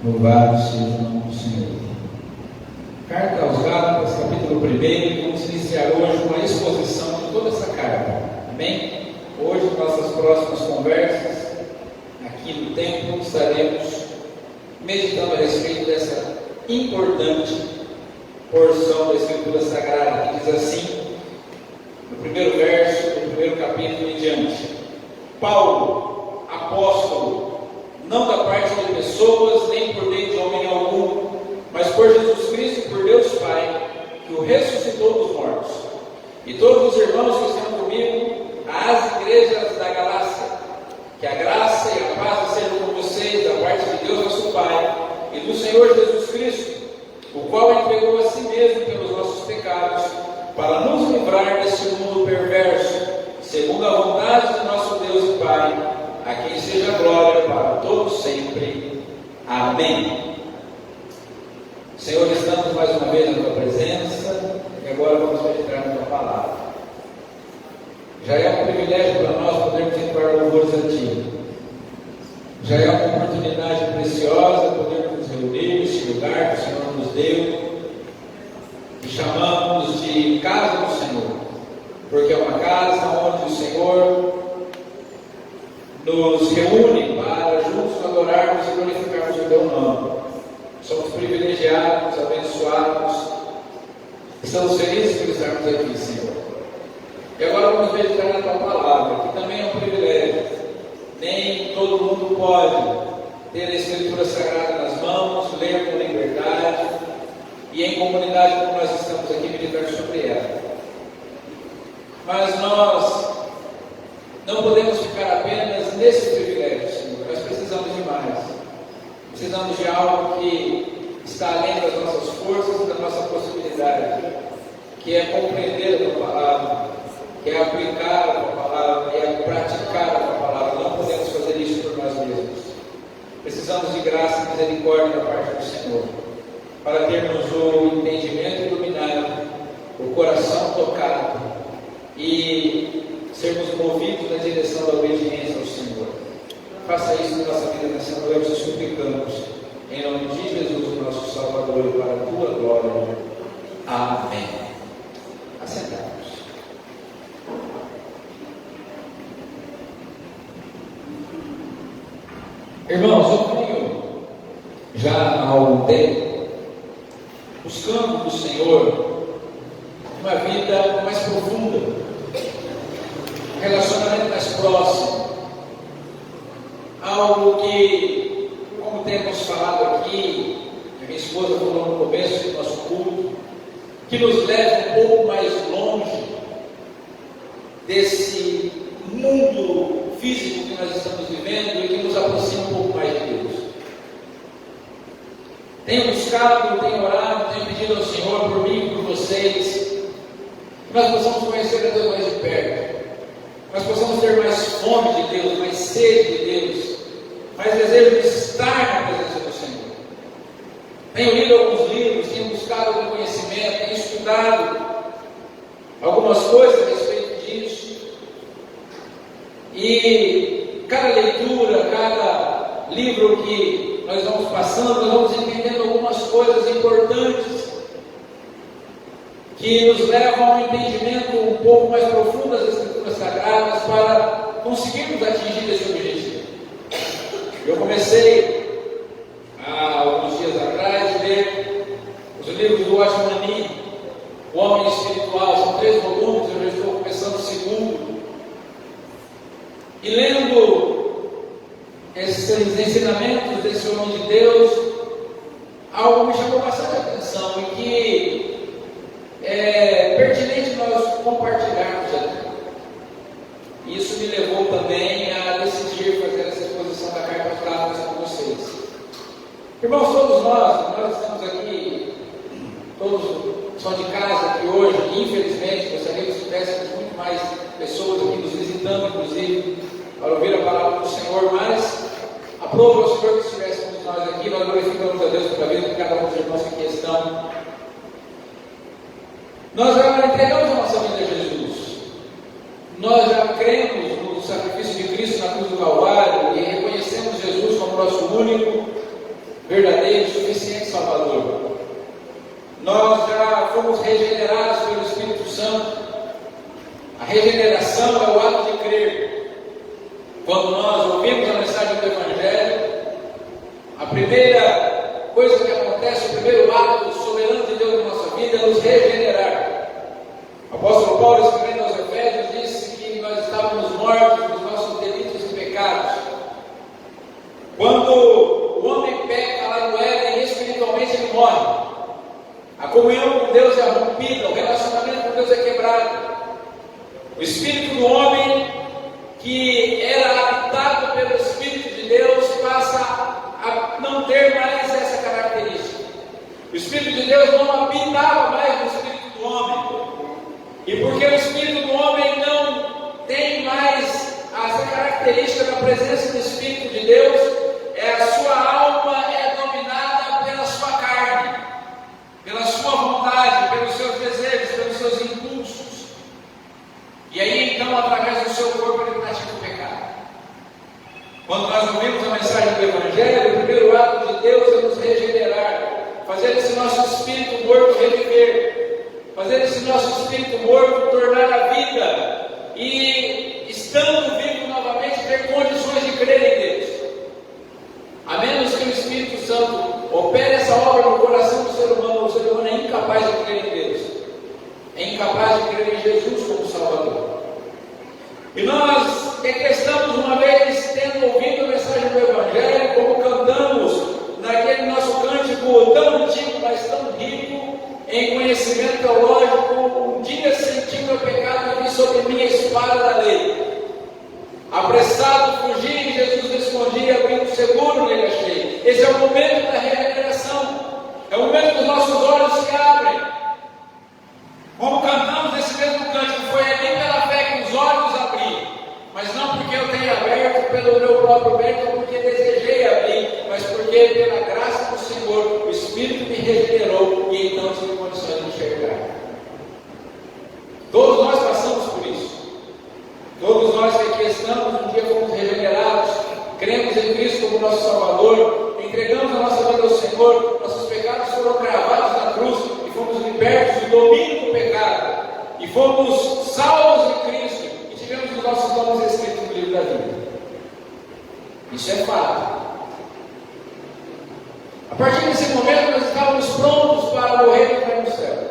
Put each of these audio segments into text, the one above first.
Louvado seja o nome do Senhor. Carta aos Gálatas, capítulo 1. Vamos iniciar hoje uma exposição de toda essa carta. Amém? Hoje, nossas próximas conversas aqui no templo, estaremos meditando a respeito dessa importante porção da Escritura Sagrada, que diz assim, no primeiro verso do primeiro capítulo em diante: Paulo, apóstolo, não da parte de pessoas, nem por meio de homem algum, mas por Jesus Cristo e por Deus Pai, que o ressuscitou dos mortos. E todos os irmãos que estão comigo, às igrejas da Galácia, que a graça e a paz sejam com vocês, da parte de Deus nosso Pai, e do Senhor Jesus Cristo, o qual entregou a si mesmo pelos nossos pecados, para nos livrar desse mundo perverso, segundo a vontade do nosso Deus e Pai, a quem seja glória para todos sempre. Amém. Senhor, estamos mais uma vez na Tua presença e agora vamos meditar na Tua palavra. Já é um privilégio para nós podermos entoar louvores a Ti. Já é uma oportunidade preciosa podermos nos reunir neste lugar que o Senhor nos deu, que chamamos de casa do Senhor, porque é uma casa onde o Senhor nos reúne para juntos adorarmos e glorificarmos o Teu nome. Somos privilegiados, abençoados, estamos felizes por estarmos aqui, Senhor. E agora vamos meditar na Tua palavra, que também é um privilégio. Nem todo mundo pode ter a Escritura Sagrada nas mãos, ler com liberdade e em comunidade como nós estamos aqui meditar sobre ela. Mas nós não podemos ficar apenas nesse privilégio, Senhor. Nós precisamos de mais. Precisamos de algo que está além das nossas forças e da nossa possibilidade, que é compreender a Tua palavra, que é aplicar a Tua palavra, que é praticar a Tua palavra. Não podemos fazer isso por nós mesmos. Precisamos de graça e misericórdia da parte do Senhor, para termos o entendimento iluminado, o coração tocado e sermos movidos na direção da obediência ao Senhor. Faça isso na nossa vida nessa noite, suplicamos, em nome de Jesus, nosso Salvador, e para a Tua glória. Amém. Assentamos. Irmãos, eu tenho já há algum tempo buscando do Senhor uma vida mais profunda, um relacionamento mais próximo, algo que, como temos falado aqui, a minha esposa falou no começo do nosso culto, que nos leve um pouco mais longe desse mundo físico que nós estamos vivendo e que nos aproxima um pouco mais de Deus. Tenho buscado, tenho orado, tenho pedido ao Senhor por mim e por vocês, que nós possamos conhecer a Deus mais de perto, nós possamos ter mais fome de Deus, mais sede de Deus, mais desejo de estar na presença do Senhor. Tenho lido alguns livros, tenho buscado algum conhecimento, tenho estudado algumas coisas a respeito disso. E cada leitura, cada livro que nós vamos passando, nós vamos entendendo algumas coisas importantes que nos levam a um entendimento um pouco mais profundo das Escrituras Sagradas para conseguirmos atingir esse objetivo. Eu comecei há alguns dias atrás a ler os livros do Watchman Nee, O Homem Espiritual. São 3 volumes, eu já estou começando o segundo. E lendo esses ensinamentos desse homem de Deus, algo me chamou bastante atenção e que é pertinente nós compartilharmos aqui. Isso me levou também a decidir fazer essa exposição da Carta aos Gálatas com vocês. Irmãos, todos nós estamos aqui, todos são de casa aqui hoje, e infelizmente gostaria que tivéssemos muito mais pessoas aqui nos visitando, inclusive, para ouvir a palavra do Senhor, mas aprova o Senhor que estivéssemos nós aqui. Nós glorificamos a Deus pela vida de cada um dos irmãos que aqui estão. Nós já entregamos a nossa vida a Jesus, nós já cremos no sacrifício de Cristo na cruz do Calvário e reconhecemos Jesus como nosso único, verdadeiro Quando nós ouvimos a mensagem do Evangelho, a primeira coisa que acontece, o primeiro ato soberano de Deus na nossa vida é nos regenerar. O apóstolo Paulo, escrevendo aos Efésios, disse que nós estávamos mortos nos nossos delitos e pecados. Quando o homem peca lá no Éden, espiritualmente ele morre. A comunhão com Deus é rompida, o relacionamento com Deus é quebrado. O espírito do homem, que era habitado pelo Espírito de Deus, passa a não ter mais essa característica. O Espírito de Deus não habitava mais no espírito do homem. E porque o espírito do homem não tem mais essa característica da presença do Espírito de Deus, a sua alma é dominada pela sua carne, pela sua vontade, pelos seus desejos, pelos seus impulsos. E aí então, através do seu corpo, ele pratica o pecado. Quando nós ouvimos a mensagem do Evangelho, o primeiro ato de Deus é nos regenerar, fazer esse nosso espírito morto reviver, fazer esse nosso espírito morto tornar a vida, e estando vivo novamente, ter condições de crer em Deus. A menos que o Espírito Santo opere essa obra no coração do ser humano, o ser humano é incapaz de crer em Deus, é incapaz de crer em Jesus como Salvador. E nós estamos uma vez tendo ouvido a mensagem do Evangelho, como cantamos naquele nosso cântico tão antigo, mas tão rico em conhecimento teológico: um dia senti meu pecado e vi sobre mim a espada da lei. Apressado fugi, Jesus respondia, abrindo seguro nele achei. Esse é o momento da regeneração, é o momento que os nossos olhos se abrem. Como cantamos nesse mesmo cântico, foi ali pela fé que os olhos abri, mas não porque eu tenha aberto pelo meu próprio mérito, ou porque desejei abrir, mas porque pela graça do Senhor, o Espírito me regenerou e então tive condições de enxergar. Todos nós passamos por isso. Todos nós que aqui estamos, um dia fomos regenerados, cremos em Cristo como nosso Salvador, entregamos a nossa vida ao Senhor, nossos pecados foram cravados na cruz e fomos libertos do domínio do pecado, e fomos salvos em Cristo e tivemos os nossos nomes escritos no livro da vida. Isso é fato. A partir desse momento nós estávamos prontos para morrer e entrar no céu.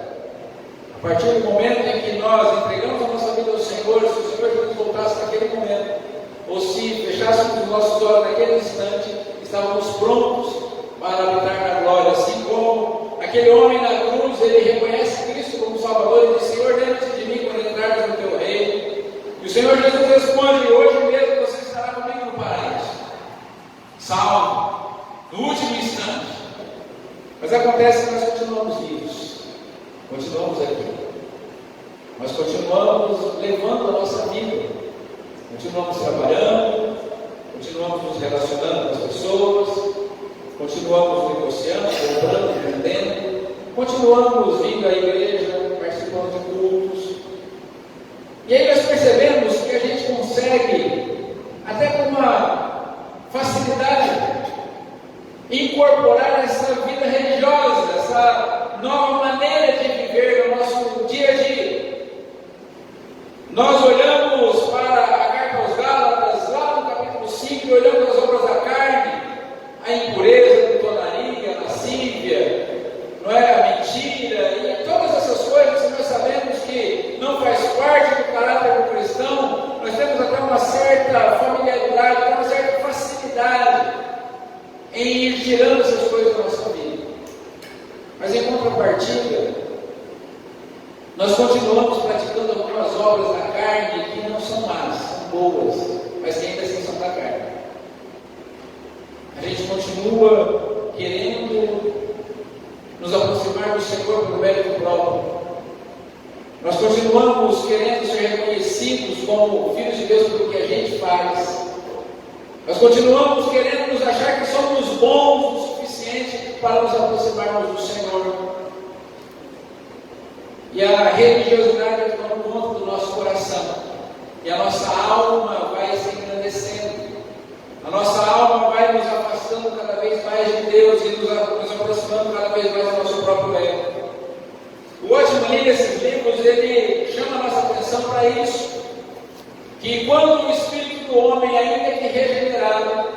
A partir do momento em que nós entregamos a nossa vida ao Senhor, se o Senhor Jesus voltasse naquele momento, ou se fechássemos os nossos olhos naquele instante, estávamos prontos para habitar na glória. Assim como aquele homem na cruz, ele reconhece Cristo como Salvador e diz: Senhor, lembra-te de mim quando entrares no teu reino. E o Senhor Jesus responde: hoje mesmo você estará comigo no paraíso. Salvo, no último instante. Mas acontece que nós continuamos vivos. Continuamos aqui, nós continuamos levando a nossa vida, continuamos trabalhando, continuamos nos relacionando com as pessoas, continuamos negociando, comprando, vendendo, continuamos vindo à igreja, participando de cultos. E aí nós percebemos que a gente consegue, até com uma facilidade, incorporar essa vida religiosa, essa nova maneira de viver no nosso dia a dia. Nós olhamos para a carta aos Gálatas, lá no capítulo 5, e olhamos as obras da carne, a impureza, a glutonaria, a lascívia, não é? A mentira, e todas essas coisas que nós sabemos que não faz parte do caráter do cristão. Nós temos até uma certa familiaridade, uma certa facilidade em ir tirando essas coisas da nossa vida. Mas em contrapartida, nós continuamos praticando algumas obras da carne que não são más, são boas, mas que ainda assim são da carne. A gente continua querendo nos aproximar do Senhor pelo mérito próprio. Nós continuamos querendo ser reconhecidos como filhos de Deus pelo que a gente faz. Nós continuamos querendo nos achar que somos bons o suficiente para nos aproximarmos do Senhor. E a religiosidade toma conta do nosso coração. E a nossa alma vai se engrandecendo. A nossa alma vai nos afastando cada vez mais de Deus e nos aproximando cada vez mais do nosso próprio ego. O ótimo ali nesses livros, ele chama a nossa atenção para isso. Que quando o Espírito do homem, ainda que regenerado,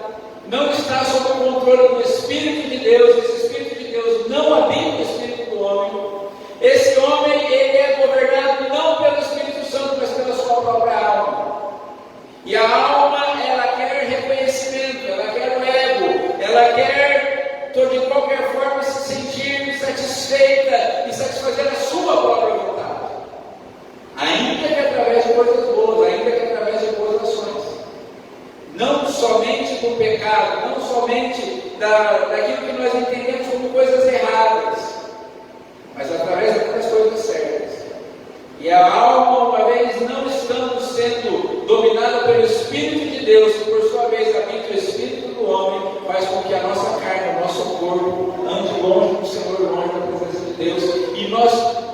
não está sob o controle do Espírito de Deus, esse Espírito de Deus não habita o Espírito do homem, esse homem, ele é governado não pelo Espírito Santo, mas pela sua própria alma. E a alma, ela quer reconhecimento, ela quer o ego, ela quer, de qualquer forma, se sentir satisfeita e satisfazer a sua própria vontade. Ainda que através de coisas boas, ainda que através de boas ações. Não somente do pecado, não somente daquilo que nós entendemos como coisas erradas, mas através das coisas certas. E a alma, uma vez não estando sendo dominada pelo Espírito de Deus, que por sua vez habita o Espírito do homem, faz com que a nossa carne, o nosso corpo, ande longe do Senhor, longe da presença de Deus, e nós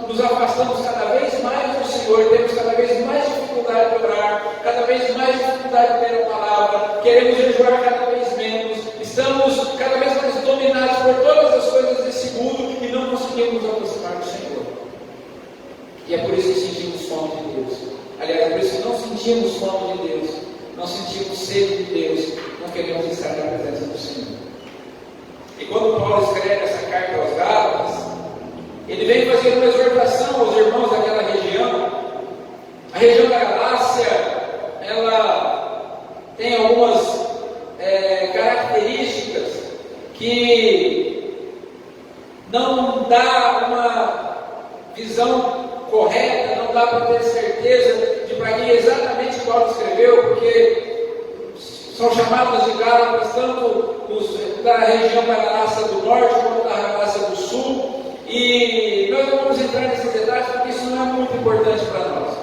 nos afastamos cada vez mais do Senhor, temos cada vez mais dificuldade de orar, cada vez mais dificuldade de ler a palavra, queremos jejuar cada vez menos, estamos cada vez mais dominados por todas as coisas desse mundo e não conseguimos nos aproximar do Senhor. E é por isso que sentimos fome de Deus. Aliás, é por isso que não sentimos fome de Deus, não sentimos sede de Deus, não queremos estar na presença do Senhor. E quando Paulo escreve essa carta aos Gálatas, ele vem fazendo uma exortação aos irmãos daquela região. A região da Galácia, ela tem algumas características que não dá uma visão correta, não dá para ter certeza de para quem exatamente Paulo escreveu, porque são chamados de Gálatas tanto da região da Galácia do Norte como da Galácia do Sul, e nós não vamos entrar nesses detalhes porque isso não é muito importante para nós.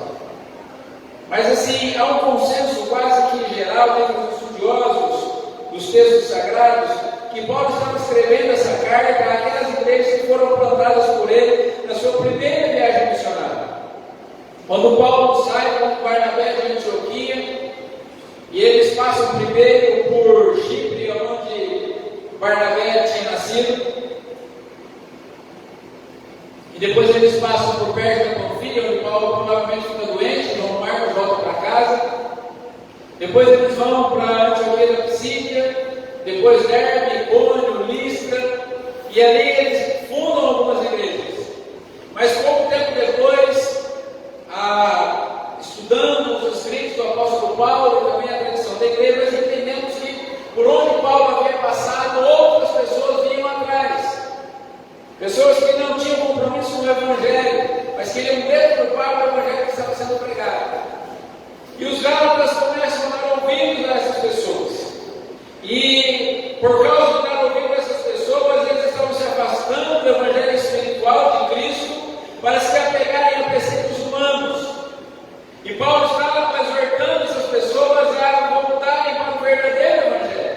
Mas assim, há um consenso quase que geral entre os estudiosos dos textos sagrados que Paulo estava escrevendo essa carta àquelas igrejas que foram plantadas por ele na sua primeira viagem missionária. Quando Paulo sai com Barnabé de Antioquia, e eles passam primeiro por Chipre, onde Barnabé tinha nascido, e depois eles passam por perto da Panfilha, onde Paulo provavelmente fica doente, João Marcos volta para casa. Depois eles vão para Antioquia da Psídia, depois Derbe, Icônio, Listra, e ali eles fundam algumas igrejas. Mas pouco tempo depois, estudando os escritos do apóstolo Paulo e também a tradição da igreja, nós entendemos que por onde Paulo havia passado, outras pessoas vinham atrás. Pessoas que não tinham compromisso com o Evangelho, mas queriam deturpar o Evangelho que estava sendo pregado. E os Gálatas começam a dar ouvidos a essas pessoas. E por causa de dar ouvido a essas pessoas, eles estavam se afastando do Evangelho espiritual de Cristo para se apegarem a preceitos humanos. E Paulo estava exortando essas pessoas a voltarem para o verdadeiro Evangelho.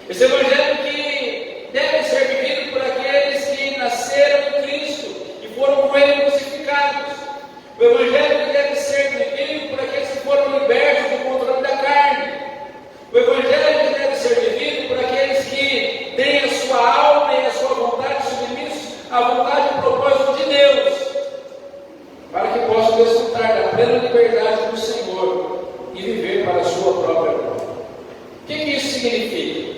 Esse Evangelho que deve ser vivido por aqueles que nasceram em Cristo e foram com Ele crucificados. O Evangelho que deve ser vivido por aqueles que foram libertos do controle da carne. O Evangelho que deve ser vivido por aqueles que têm a sua alma e a sua vontade submissos à vontade e propósito de Deus, para que possam desfrutar da plena liberdade do Senhor e viver para a sua própria glória. O que isso significa?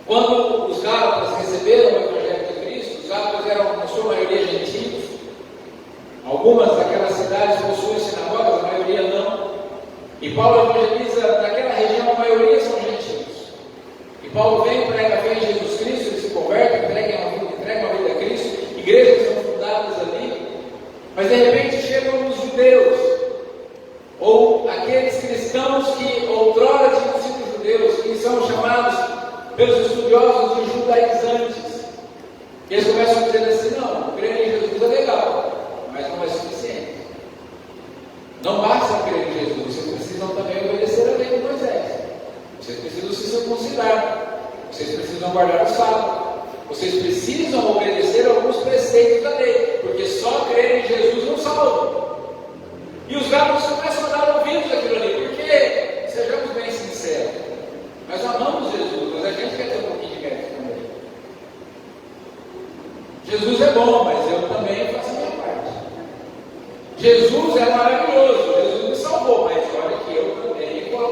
Quando os Gálatas receberam o Evangelho de Cristo, os Gálatas eram, na sua maioria, gentios. Algumas daquelas cidades possuem sinagogas, a maioria não. E Paulo evangeliza, naquela região, a maioria são gentios. E Paulo vem, prega a fé em Jesus Cristo, eles se convertem, entregam a vida a Cristo, igrejas são fundadas ali. Mas de repente chegam os judeus, ou aqueles cristãos que outrora tinham sido judeus, que são chamados pelos estudiosos de judaizantes. E eles começam a dizer assim: não, crer em Jesus é legal, mas não é suficiente. Não basta crer em Jesus, vocês precisam também obedecer a lei de Moisés. Vocês precisam se circuncidar, vocês precisam guardar o sábado, vocês precisam obedecer alguns preceitos da lei, porque só crer em Jesus não salva. E os Gálatas começam a dar ouvidos àquilo ali, porque, sejamos bem sinceros, nós amamos Jesus, mas a gente quer ter um pouquinho de mérito também. Jesus é bom, mas eu também faço a minha parte. Jesus é maravilhoso, Jesus me salvou, mas olha que eu também coloco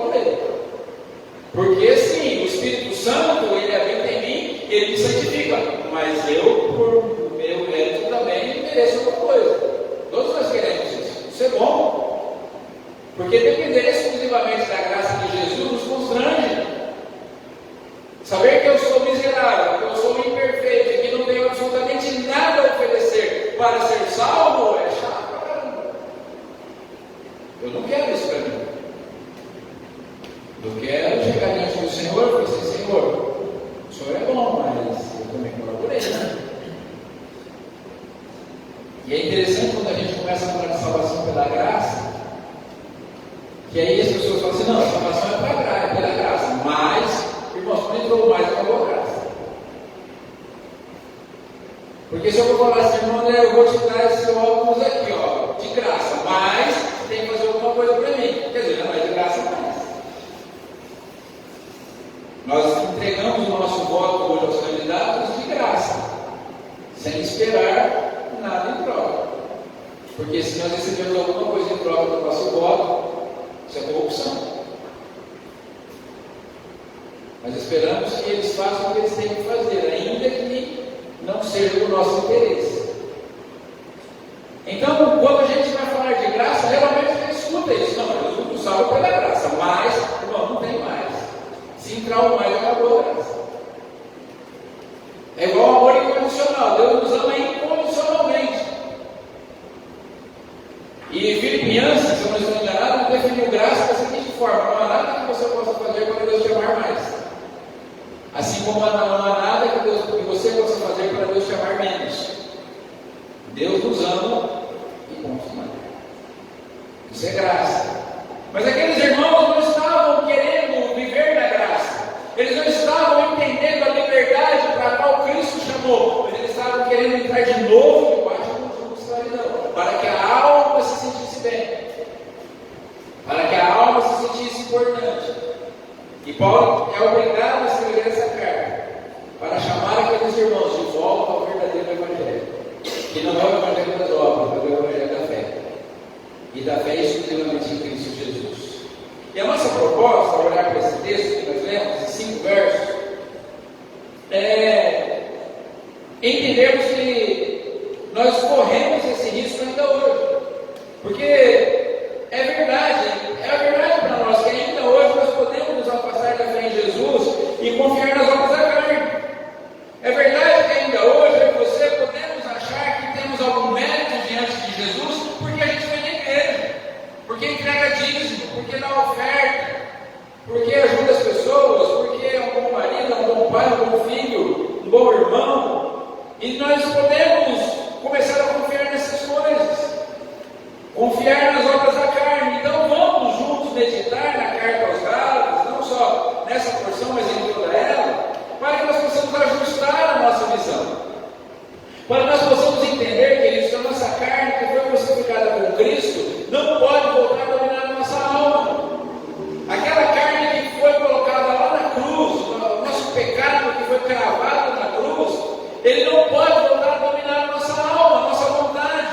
Porque sim, o Espírito Santo, ele habita em mim, ele me santifica, mas eu, por meu mérito, também mereço alguma coisa. Todos nós queremos isso. Isso é bom, porque depender exclusivamente da graça de Jesus nos constrange. Saber que eu sou miserável, que eu sou imperfeito e que não tenho absolutamente nada a oferecer para ser salvo é chato pra caramba. Eu não quero isso para mim. Eu quero chegar diante do Senhor e falar assim: Senhor, o Senhor é bom, mas eu também colaborei, né? E é interessante quando a gente começa a falar de salvação pela graça, que aí as pessoas falam assim: não, a salvação é pela graça, mas, irmãos, não entrou mais na boa graça. Porque se eu vou falar assim: irmão André, eu vou te dar esse óculos aqui, ó, de graça, mas você tem que fazer alguma coisa para mim. Quer dizer, não é de graça mais. Nós entregamos o nosso voto hoje aos candidatos de graça, sem esperar nada em troca. Porque se nós recebemos alguma coisa em troca do nosso voto, isso é corrupção. Nós esperamos que eles façam o que eles têm que fazer, ainda que não seja do nosso interesse. Então, quando a gente vai falar de graça, realmente a gente escuta isso. Não, Jesus nos salva pela graça, mas, irmão, não tem mais. Se entrar o mais, acabou a graça. É igual ao amor incondicional. Deus nos ama incondicionalmente. E Filipenses, se eu não estou enganado, definiu graça da seguinte forma: não há nada que você possa fazer para Deus te amar mais. Assim como não há nada que você possa fazer para Deus te amar menos. Deus nos ama e ponto final. Isso é graça. Mas aqueles irmãos não estavam querendo viver na graça. Eles não estavam entendendo a liberdade para a qual Cristo chamou. Mas eles estavam querendo entrar de novo debaixo do jugo de escravidão, para que a alma se sentisse bem, para que a alma se sentisse importante. E Paulo é obrigado a escrever essa carta para chamar aqueles irmãos de volta ao verdadeiro Evangelho, que não é o Evangelho das obras, mas é o Evangelho da fé. E da fé exclusivamente em Cristo Jesus. E a nossa proposta, ao olhar para esse texto que nós lemos, esses 5 versos, é entendermos que nós corremos esse risco ainda hoje. Porque é verdade para nós que ainda hoje nós podemos nos afastar da fé em Jesus e confiar nas obras da carne. É verdade que ainda hoje eu e você podemos achar que temos algum mérito diante de Jesus porque a gente vem na igreja, porque entrega dízimo, porque dá oferta, porque ajuda as pessoas, porque é um bom marido, um bom pai, um bom filho, um bom irmão. E nós podemos começar a confiar nessas coisas, confiar nas obras da carne. Então vamos juntos meditar na carta aos Gálatas, não só nessa porção, mas em toda ela, para que nós possamos ajustar a nossa visão, para que nós possamos entender, queridos, que a nossa carne que foi crucificada com Cristo não pode voltar a dominar a nossa alma. Aquela carne que foi colocada lá na cruz, o nosso pecado que foi cravado na cruz, ele não pode voltar a dominar a nossa alma, a nossa vontade,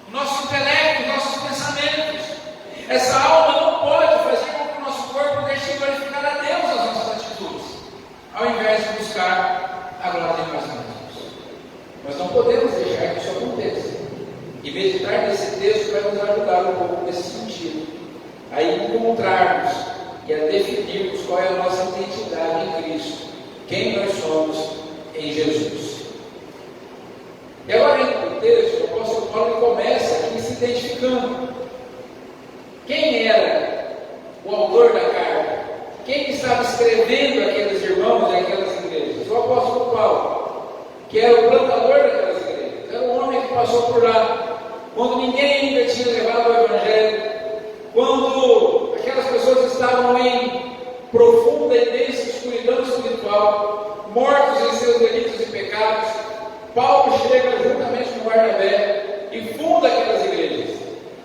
o nosso intelecto, os nossos pensamentos. Essa alma não pode fazer com que o nosso corpo deixe glorificar a Deus as nossas atitudes, ao invés de buscar a glória de nós mesmos. Nós não podemos deixar que isso aconteça. E meditar nesse texto vai nos ajudar um pouco nesse sentido, a encontrarmos e a definirmos qual é a nossa identidade em Cristo, quem nós somos em Jesus. E agora, no texto, o apóstolo Paulo começa aqui se identificando. Quem era o autor da carta? Quem estava escrevendo aqueles irmãos e aquelas igrejas? O apóstolo Paulo, que era o plantador daquelas igrejas, era um homem que passou por lá, quando ninguém ainda tinha levado o Evangelho, quando aquelas pessoas estavam em profunda e densa escuridão espiritual, mortos em seus delitos e pecados. Paulo chega juntamente com Barnabé e funda aquelas igrejas,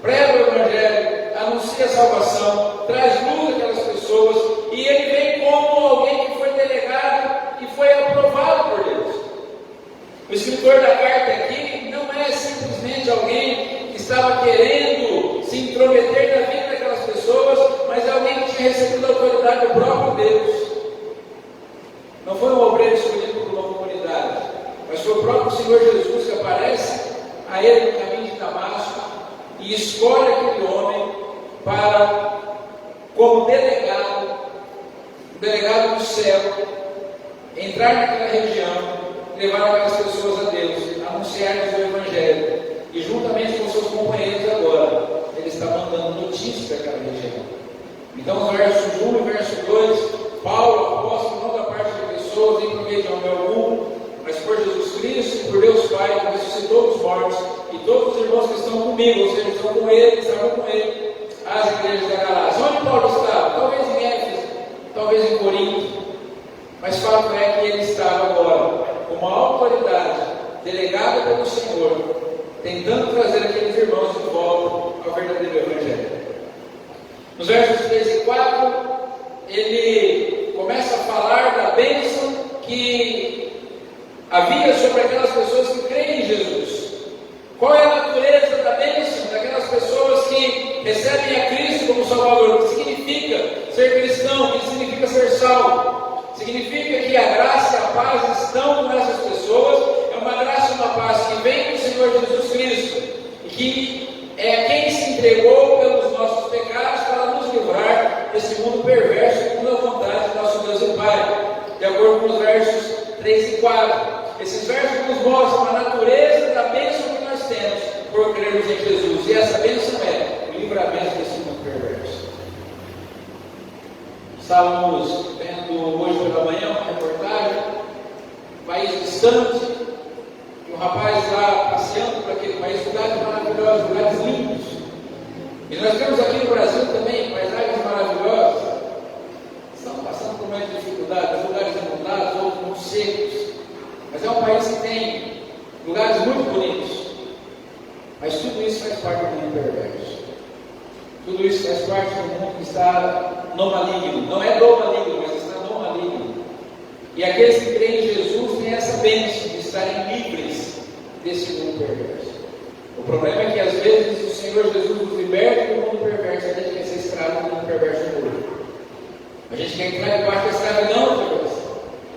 prega o Evangelho, anuncia a salvação, traz luz àquelas pessoas, e ele vem como alguém que foi delegado e foi aprovado por Deus. O escritor da carta aqui não é simplesmente alguém que estava querendo se intrometer na vida daquelas pessoas, mas é alguém que tinha recebido a autoridade do próprio Deus. Não foi um obreiro escolhido por uma comunidade, mas foi o próprio Senhor Jesus que aparece a ele no caminho de Damasco e escolhe aquele homem para, como delegado do céu, entrar naquela região, levar aquelas pessoas a Deus, anunciar-lhes o Evangelho. E juntamente com seus companheiros agora, ele está mandando notícias daquela região. Então, os versos 1 e verso 2, Paulo, apóstolo, não da parte de pessoas, nem por meio de homem algum, mas por Jesus Cristo e por Deus Pai, que ressuscitou dos mortos, e todos os irmãos que estão comigo, ou seja, estão com ele, estavam com ele, as igrejas da Galácia. Onde Paulo estava? Talvez em Éfeso, talvez em Corinto, mas fato é que ele estava agora, com uma autoridade, delegada pelo Senhor, tentando trazer aqueles irmãos de volta ao verdadeiro Evangelho. Nos versos 3 e 4, ele começa a falar da bênção que havia sobre aquelas pessoas que creem em Jesus. Qual é a natureza da bênção daquelas pessoas que recebem a Cristo como Salvador? O que significa ser cristão? O que significa ser salvo? Significa que a graça e a paz estão com essas pessoas. É uma graça e uma paz que vem do Senhor Jesus Cristo, e que é quem se entregou pelos nossos pecados para nos livrar desse mundo perverso, segundo a vontade de nosso Deus e Pai, de acordo com os versos 3 e 4. Esses versos nos mostram a natureza da bênção que nós temos por crermos em Jesus, e essa bênção é o livramento desse mundo perverso. Estávamos vendo hoje pela manhã uma reportagem, um país distante, e um rapaz lá passeando por aquele país, lugares maravilhosos, lugares lindos. E nós temos aqui no Brasil também paisagens maravilhosas. Estamos passando por muitas dificuldades, lugares inundados, outros muito secos. Mas é um país que tem lugares muito bonitos. Mas tudo isso faz parte do mundo perverso. Tudo isso faz parte do mundo que está no maligno. Não é do maligno, mas está no maligno. E aqueles que creem em Jesus têm essa bênção de estarem livres desse mundo perverso. O problema é que às vezes o Senhor Jesus nos liberta do mundo perverso, a gente quer ser escravo do mundo perverso do mundo. A gente quer entrar debaixo da escravidão do perverso.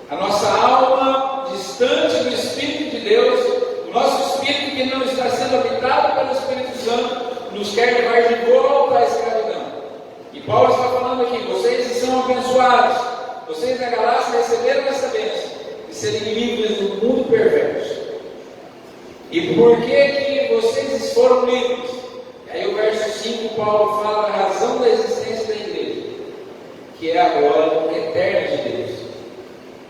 A nossa alma distante do Espírito de Deus, o nosso Espírito que não está sendo habitado pelo Espírito Santo, nos quer levar de volta à escravidão. E Paulo está falando aqui, vocês são abençoados, vocês na Galácia receberam essa bênção de serem livres do mundo perverso. E por que vocês foram livres? Aí o verso 5, Paulo fala a razão da existência da igreja, que é a glória eterna de Deus,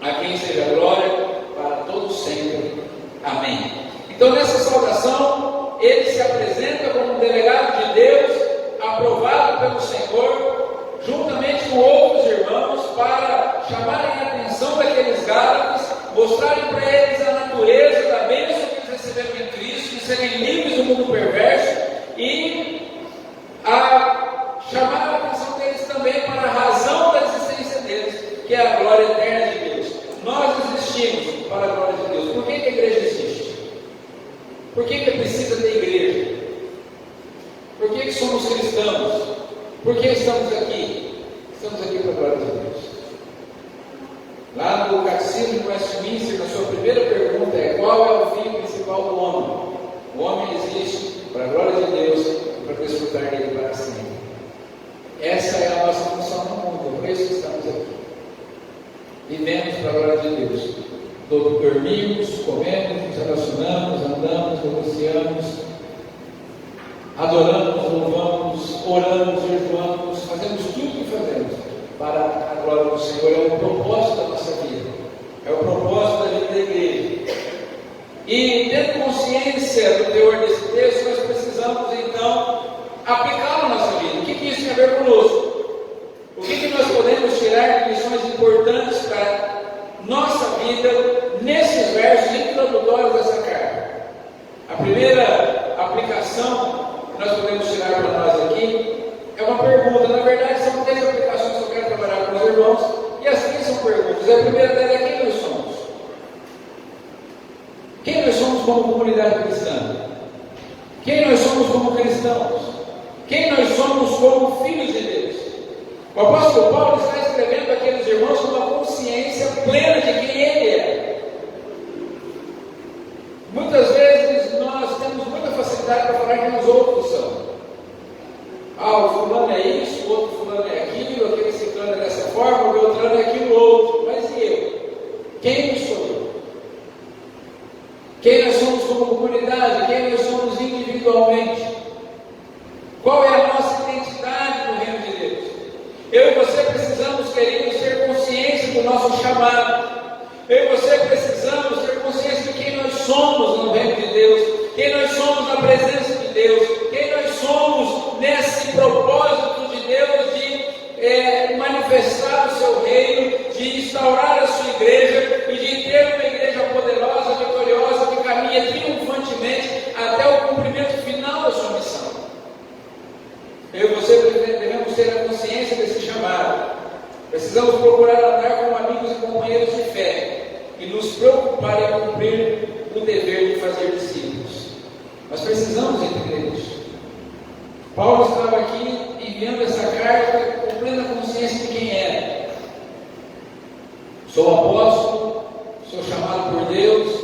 a quem seja a glória para todos sempre. Amém. Então nessa saudação, ele se apresenta como um delegado de Deus, aprovado pelo Senhor, juntamente com outros irmãos, para chamarem a atenção daqueles Gálatas, mostrarem para eles a natureza da bênção que eles receberam em Cristo, de serem livres do mundo perverso, e a chamar a atenção deles também para a razão da existência deles, que é a glória eterna de Deus. Nós existimos para a glória de Deus. Por que a igreja existe? Por que precisa ter igreja? Por que somos cristãos? Por que estamos aqui? Estamos aqui para a glória de Deus. Lá no Catecismo de Westminster, na sua primeira pergunta é: qual é o fim principal do homem? O homem existe para a glória de Deus e para desfrutar dele para sempre. Essa é a nossa função no mundo, por isso que estamos aqui. Vivemos para a glória de Deus. Dormimos, comemos, nos relacionamos, andamos, negociamos, adoramos, louvamos, oramos, jejuamos, fazemos tudo o que fazemos para a glória do Senhor. É o propósito da nossa vida, é o propósito da vida da igreja. E tendo consciência do teor desse texto, nós precisamos então aplicá-lo na nossa vida. O que isso tem a ver conosco? O que nós podemos tirar de lições importantes para nossa vida nesses versos introdutórios dessa carta? A primeira aplicação que nós podemos tirar para nós aqui é uma pergunta. Na verdade, são 3 aplicações que eu quero trabalhar com os irmãos, e as 3 são perguntas. A primeira delas é: quem nós somos? Quem nós somos como comunidade cristã? Quem nós somos como cristãos? Quem nós somos como filhos de Deus? O apóstolo Paulo está escrevendo àqueles como comunidade, quem nós somos individualmente. Qual é a nossa identidade no reino de Deus? Eu e você precisamos, queridos, ter consciência do nosso chamado. Eu e você precisamos ter consciência de quem nós somos no reino de Deus, quem nós somos na presença de Deus, quem nós somos nesse propósito de Deus de manifestar o seu reino, de instaurar a sua igreja e de ter uma igreja poderosa, vitoriosa, que caminha triunfantemente até o cumprimento final da sua missão. Eu e você devemos ter a consciência desse chamado. Precisamos procurar andar como amigos e companheiros de fé e nos preocupar em cumprir o dever de fazer discípulos. Nós precisamos entender isso. Paulo estava aqui enviando essa carta com plena consciência de quem era. Sou apóstolo, sou chamado por Deus,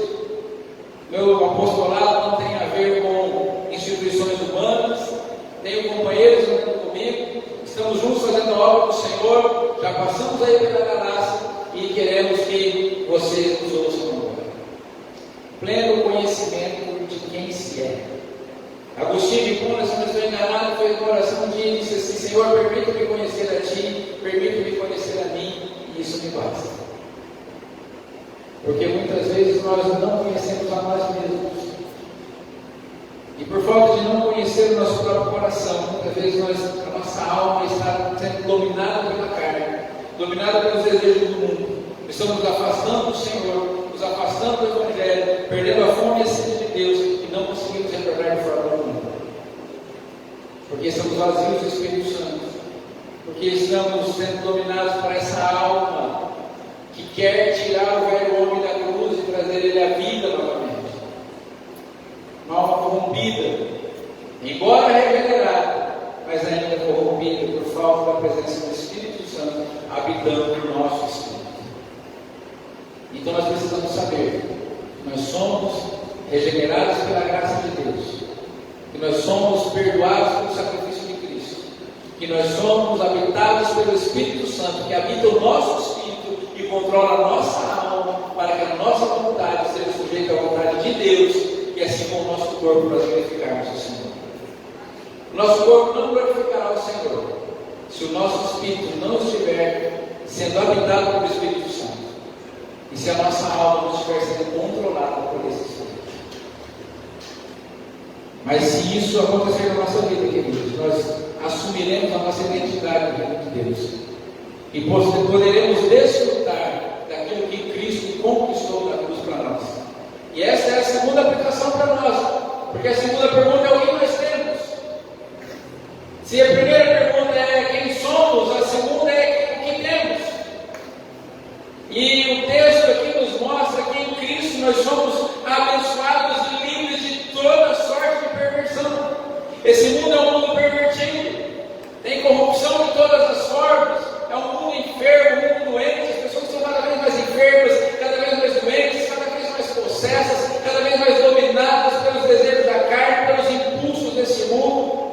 meu apostolado não tem a ver com instituições humanas, tenho companheiros andando comigo, estamos juntos fazendo a obra do Senhor, já passamos aí pela galáxia e queremos que vocês nos ouçam agora. Pleno conhecimento de quem se é. Agostinho de Hipona, se não estou enganado, fez uma oração e disse assim: Senhor, permita-me conhecer a Ti, permita-me conhecer a mim, e isso me basta. Porque muitas vezes nós não conhecemos a nós mesmos. E por falta de não conhecer o nosso próprio coração, muitas vezes a nossa alma está sendo dominada pela carne, dominada pelos desejos do mundo. Estamos nos afastando do Senhor, nos afastando do Evangelho, perdendo a fome e a sede de Deus e não conseguimos retornar de forma alguma. Porque estamos vazios do Espírito Santo, porque estamos sendo dominados por essa alma que quer tirar o velho homem da cruz e trazer ele à vida novamente. Uma alma corrompida, embora regenerada, mas ainda corrompida por falta da presença do Espírito Santo habitando no nosso espírito. Então nós precisamos saber que nós somos regenerados pela graça de Deus, que nós somos perdoados pelo sacrifício de Cristo, que nós somos habitados pelo Espírito Santo, que habita o nosso espírito e controla a nossa alma, para que a nossa vontade seja sujeita à vontade de Deus, e assim como o nosso corpo nós glorificarmos o Senhor. O nosso corpo não glorificará o Senhor se o nosso espírito não estiver sendo habitado pelo Espírito Santo, e se a nossa alma não estiver sendo controlada por esse Espírito. Mas se isso acontecer na nossa vida, queridos, nós assumiremos a nossa identidade no reino de Deus e poderemos desfrutar daquilo que Cristo conquistou na cruz para nós. E essa é a segunda aplicação para nós, porque a segunda pergunta é o que nós temos. Se a primeira pergunta é quem somos, a segunda é o que temos. E o texto aqui nos mostra que em Cristo nós somos abençoados e livres de toda sorte de perversão. Esse mundo é um mundo pervertido, tem corrupção de todas as formas, é um mundo enfermo, um mundo doente, as pessoas são cada vez mais enfermas, cada vez mais doentes, cada vez mais possessas, cada vez mais dominadas pelos desejos da carne, pelos impulsos desse mundo.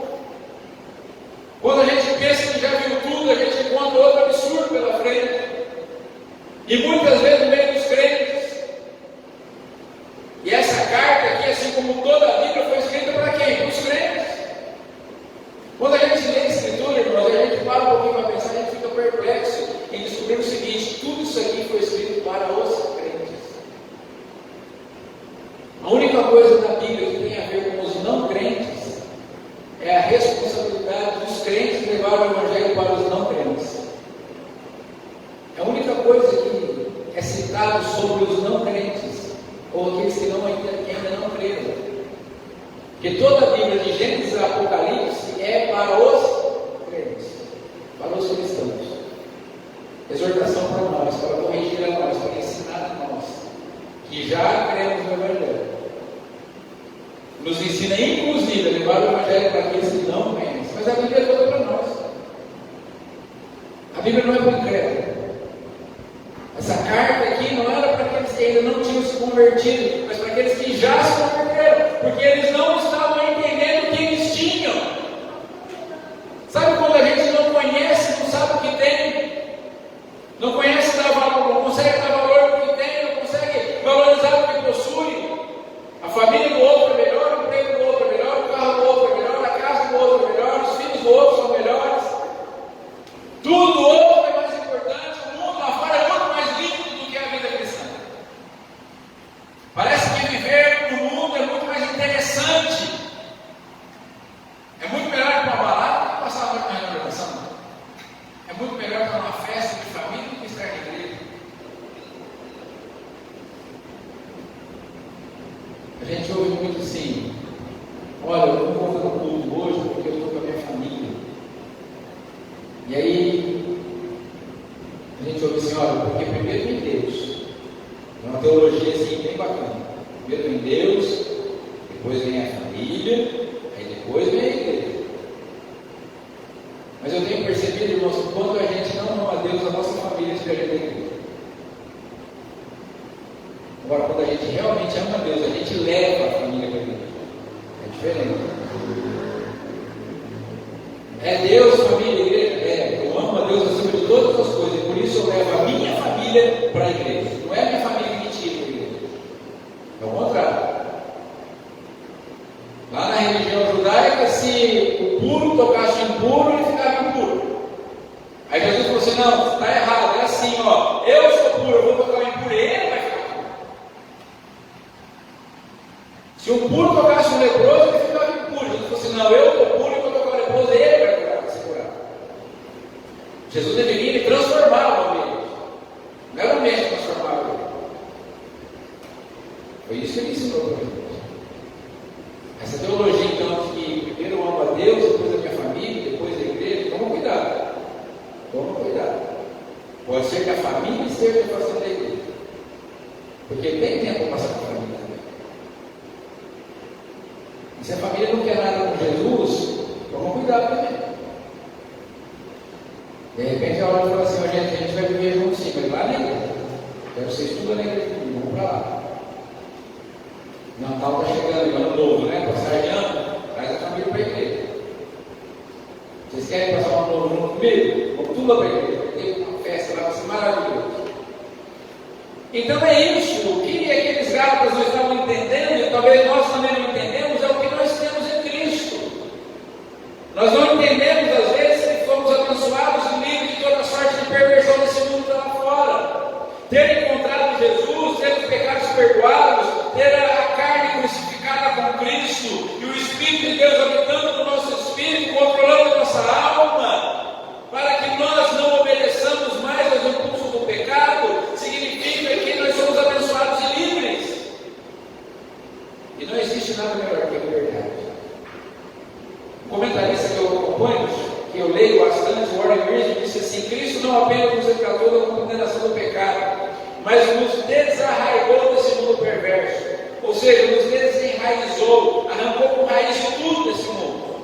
Quando a gente pensa que já viu tudo, a gente encontra outro absurdo pela frente. E muitas vezes no meio dos crentes. E essa carta aqui, assim como toda a Bíblia, foi escrita para quem? Para os crentes. Quando a gente lê a Escritura, irmãos, a gente para um pouquinho para pensar, a gente fica perplexo em descobrir o seguinte: tudo isso aqui foi escrito para os crentes. A única coisa da Bíblia que tem a ver com os não crentes é a responsabilidade dos crentes levar o Evangelho para os não crentes. A única coisa que é citado sobre os não crentes, ou aqueles que ainda não creram, que toda a Bíblia de Gênesis a Apocalipse é para os crentes, para os cristãos. Exortação para nós, para corrigir a nós, para ensinar a nós, que já cremos no Evangelho. Nos ensina inclusive a levar o Evangelho para aqueles que não conhecem. Mas a Bíblia é toda para nós. A Bíblia não é para incrédulo. Essa carta aqui não era para aqueles que ainda não tinham se convertido, mas para aqueles que já se converteram, porque eles não estavam entendendo o que eles tinham. Sabe quando a gente não conhece, não sabe o que tem, não conhece, não consegue dar valor ao que tem, não consegue valorizar o que possui? A família gente ouve assim, olha, porque primeiro em Deus. É uma teologia assim, bem bacana. Primeiro em Deus, depois vem a família, aí depois vem a igreja. Mas eu tenho percebido, irmãos, que quando a gente não ama a Deus, a nossa família se perde da igreja. Agora, quando a gente realmente ama a Deus, a gente leva a família para a igreja. É diferente. É Deus, família, igreja? É. Eu amo a Deus acima de todas as coisas, e por isso eu levo a minha família para a igreja. Não é a minha família que me tira da igreja. É o contrário. Lá na religião judaica, se o puro tocasse o impuro, ele ficava impuro. Aí Jesus falou assim, não, está errado, é assim, ó, eu sou puro, eu vou tocar o impuro, ele vai ficar puro. Se o puro tocasse o leproso, ele ficava impuro. Jesus falou assim, não, eu sou puro, eu vou tocar o leproso, ele vai se curar. Jesus deveria ele transformar o ambiente. Não era o ambiente que transformava ele. Foi isso que ele ensinou para Jesus. Essa teologia, então, de que primeiro eu amo a Deus, depois a minha família, depois a igreja, toma cuidado. Toma cuidado. Pode ser que a família esteja afastando da igreja. Porque tem tempo para passar com a família também. E se a família não quer nada com Jesus, toma cuidado também. De repente a hora de falar assim, a gente vai viver junto sim, mas lá na igreja. Quero ser estudando na igreja comigo, vamos para lá. Natal está chegando, ano novo, né? Passar de ano, traz a família para a igreja. Vocês querem passar um ano novo junto comigo? Vamos tudo lá para a igreja. Tem uma festa lá, vai ser maravilhoso. Então é isso. O que aqueles gálatas não estavam entendendo, e talvez nós também não entendemos, é o que nós temos em Cristo. Nós não entendemos, às vezes, que fomos abençoados e livres de toda sorte de perversão desse mundo que está lá fora. Ter encontrado Jesus, ter os pecados perdoados, ter a carne crucificada com Cristo e o Espírito de Deus habitando no nosso espírito, controlando a nossa alma, para que nós não obedeçamos mais aos impulsos do pecado, significa que nós somos abençoados e livres. E não existe nada melhor que a liberdade. Um comentarista que eu acompanho, que eu leio bastante, o Warren Wiersbe, disse assim: Cristo não apenas nos resgatou da condenação do pecado, mas nos desarraigou desse mundo perverso. Ou seja, nos desenraizou, arrancou com raiz tudo desse mundo,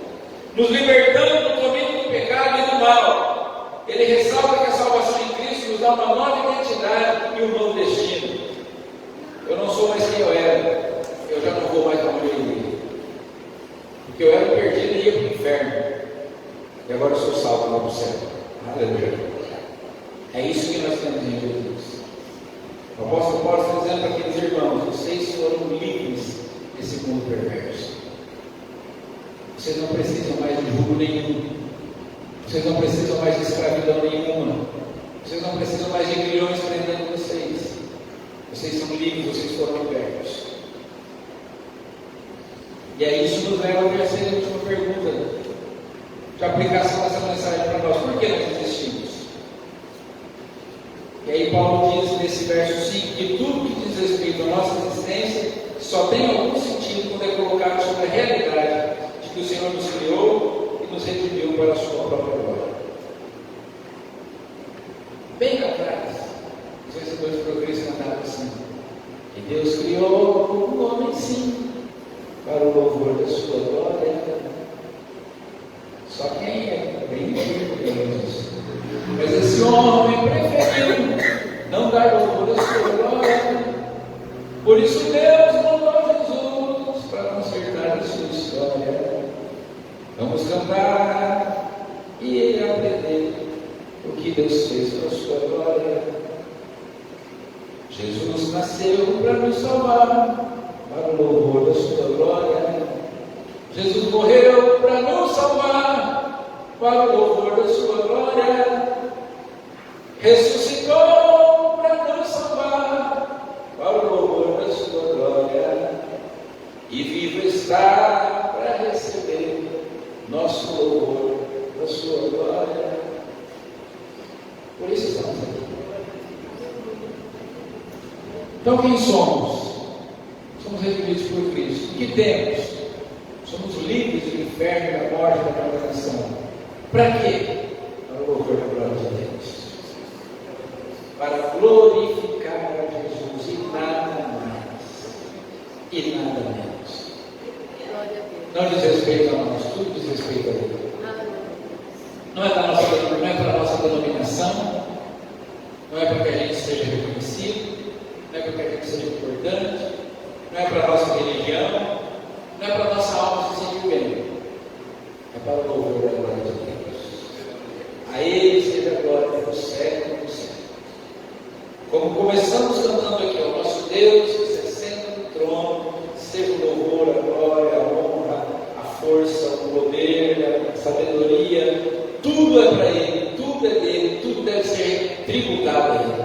nos libertando do domínio do pecado e do mal. Ele ressalta que a salvação em Cristo nos dá uma nova identidade e um novo destino. Eu não sou mais quem eu era, eu já não vou mais para onde eu ia, porque eu era perdido e ia para o inferno, e agora eu sou salvo lá para o céu. Aleluia. É isso que nós temos em Jesus. O apóstolo Paulo está dizendo para aqueles irmãos: vocês foram livres desse mundo perverso. Vocês não precisam mais de jugo nenhum. Vocês não precisam mais de escravidão nenhuma. Vocês não precisam mais de grilhões prendendo vocês. Vocês são livres, vocês foram libertos. E aí isso nos leva à terceira e última pergunta de aplicação dessa mensagem para nós: por que nós desistimos? E aí Paulo diz nesse verso 5 que tudo que diz respeito à nossa existência só tem algum sentido quando é colocado sobre a realidade de que o Senhor nos criou e nos redimiu para a sua própria glória. Bem lá atrás, os vencedores de progresso cantaram assim: e Deus criou um homem sim, para o louvor da sua glória. Só quem é bem Deus. Mas esse homem preferiu não dar louvor à sua glória. Por isso Deus mandou Jesus para consertar a sua história. Vamos cantar e aprender o que Deus fez para a sua glória. Jesus nasceu para nos salvar, para o louvor da sua glória. Jesus morreu para nos salvar, para o louvor da sua glória. Ressuscitou para nos salvar, para o louvor da sua glória. E vivo está para receber nosso louvor da sua glória. Por isso estamos aqui. Então quem somos? Somos redimidos por Cristo. O que temos? Somos livres do inferno, da morte, da condenação. Para quê? Para o louvor da glória de Deus. para glorificar a Jesus e nada mais, e nada menos. Não diz respeito a nós, tudo diz respeito a Ele. Não é para a nossa denominação, não é para que a gente seja reconhecido, não é para que a gente seja importante, não é para a nossa religião, não é para a nossa alma se sentir bem. É para o louvor da glória de Deus. A Ele seja a glória do século dos séculos. Como começamos cantando aqui, o nosso Deus que se assenta no trono, seja o louvor, a glória, a honra, a força, o poder, a sabedoria, tudo é para Ele, tudo é dele, tudo deve ser tributado a Ele.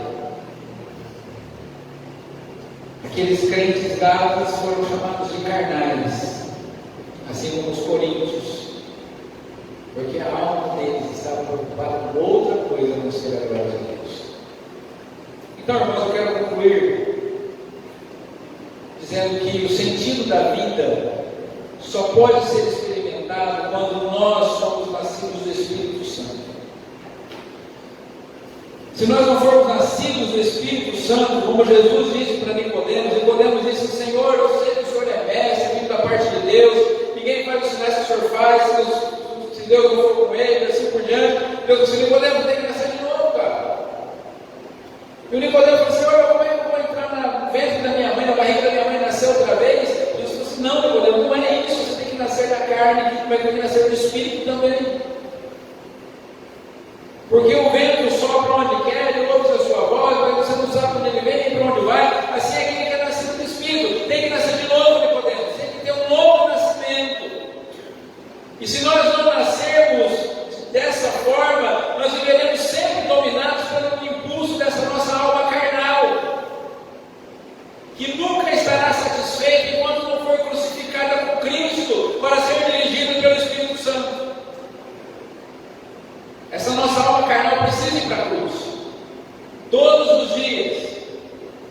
Aqueles crentes gálatas foram chamados de carnais, assim como os coríntios, porque a alma deles estava preocupada com outra coisa, a não ser a glória de Deus. Então, irmãos, eu quero concluir dizendo que o sentido da vida só pode ser experimentado quando nós somos nascidos do Espírito Santo. Se nós não formos nascidos do Espírito Santo, como Jesus disse para Nicodemos disse: Senhor, eu sei que o Senhor é mestre, vindo da parte de Deus, ninguém faz os sinais que o Senhor faz, se Deus não for com ele, assim por diante. Deus disse: Nicodemos, tem que nascer de novo, cara. E o Nicodemos disse: Senhor, como é que eu vou entrar no ventre da minha mãe, na barriga da minha mãe, nascer outra vez? Jesus disse: não, Nicodemos, não é isso, você tem que nascer da carne, mas tem que nascer do Espírito também. Porque o vento sopra onde quer, ele ouve a sua voz, mas você não sabe onde ele vem nem para onde vai. Assim é quem quer nascer do Espírito. Tem que nascer de novo, Nicodemos. Tem que ter um novo nascimento. E se nós não nascermos dessa forma, nós viveremos sempre dominados pelo impulso dessa nossa alma carnal, que nunca estará satisfeita enquanto não for crucificada com Cristo para ser dirigida pelo Espírito Santo. Essa nossa alma carnal precisa ir para a cruz, todos os dias,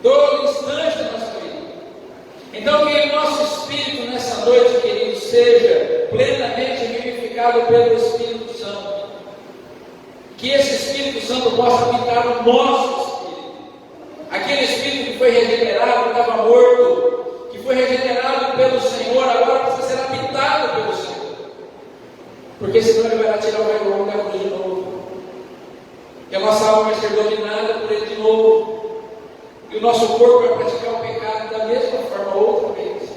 todo instante da nossa vida. Então, que o nosso espírito nessa noite, querido, seja plenamente vivificado pelo Espírito Santo. Que esse Espírito Santo possa habitar o nosso espírito. Aquele espírito que foi regenerado, que estava morto, que foi regenerado pelo Senhor, agora precisa ser habitado pelo Senhor. Porque senão ele vai lá tirar o vergonho da cruz de novo. E a nossa alma vai ser dominada por ele de novo. E o nosso corpo vai praticar o pecado da mesma forma outra vez.